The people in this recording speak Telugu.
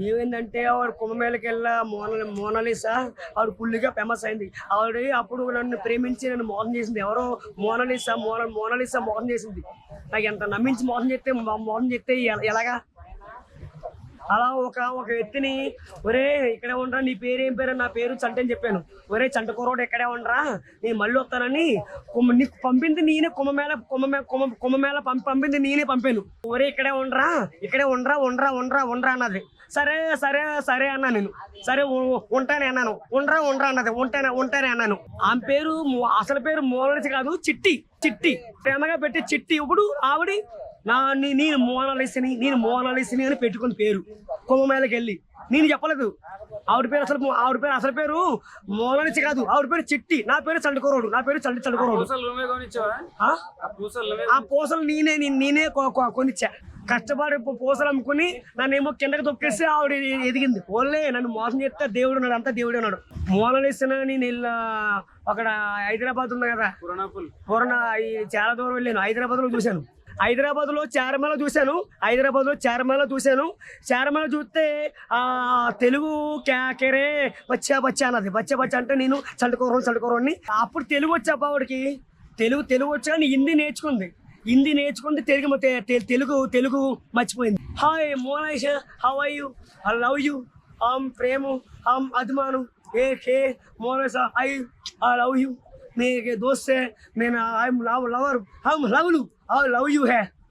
ఏమైందంటే ఆవిడ కుంభమేళకెళ్ళ మోనాలిసా ఆవిడ ఫుల్గా ఫేమస్ అయింది. ఆవిడ అప్పుడు నన్ను ప్రేమించి నన్ను మోసం చేసింది ఎవరో మోనాలిసా మోసం చేసింది. నాకు ఎంత నమ్మించి మోసం చేస్తే ఎలాగా? అలా ఒక వ్యక్తిని ఒరే ఇక్కడే ఉండరా, నీ పేరు ఏం పేరు? నా పేరు చంట అని చెప్పాను. ఒరే చంట కుర్రోడు ఇక్కడే ఉండరా, నేను మళ్ళీ వస్తానని నీకు పంపింది నేనే. కుంభమేళ పంపింది నేనే పంపాను. ఒరే ఇక్కడే ఉండరా అన్నది. సరే సరే సరే అన్నా నేను. సరే ఉంటానే అన్నాను. ఉండరా అన్నది. ఉంటానే అన్నాను. ఆమె పేరు అసలు పేరు మోనాలిసా కాదు, చిట్టి ప్రేమగా పెట్టి చిట్టి. ఇప్పుడు ఆవిడ నేను మోనాలిసిని అని పెట్టుకున్న పేరు. కుంభమేళకి వెళ్ళి నేను చెప్పలేదు. ఆవిడ పేరు అసలు పేరు మోనాలిసా కాదు, ఆవిడ పేరు చిట్టి. నా పేరు చంటకూరోడు. ఆ పూసలు నేనే కొనిచ్చా. కష్టపడి పూసలు అమ్ముకుని నన్నేమో కిందకి తొక్కేసి ఆవిడ ఎదిగింది. ఓన్లే నన్ను మోసం చేస్తే దేవుడు ఉన్నాడు, అంతా దేవుడే ఉన్నాడు. మోనాలిసా నేను అక్కడ హైదరాబాద్ ఉంది కదా, చాలా దూరం వెళ్ళాను. హైదరాబాద్ లో చూశాను. చార్మల చూశాను. చార్మల చూస్తే తెలుగు కేరే బచ్చా అన్నది. బచ్చా అంటే నేను చంటకూరోని. అప్పుడు తెలుగు వచ్చా ఆవిడకి. తెలుగు వచ్చా హిందీ నేర్చుకుంది. తెలుగు మర్చిపోయింది. Hi Monalisa, how are you? I love you. ప్రేమ, అభిమానం. ఏ మోనాలిసా, ఐ లవ్ యు. मेरे दोस्त है, मैं आई एम लवर, हम लव यू है।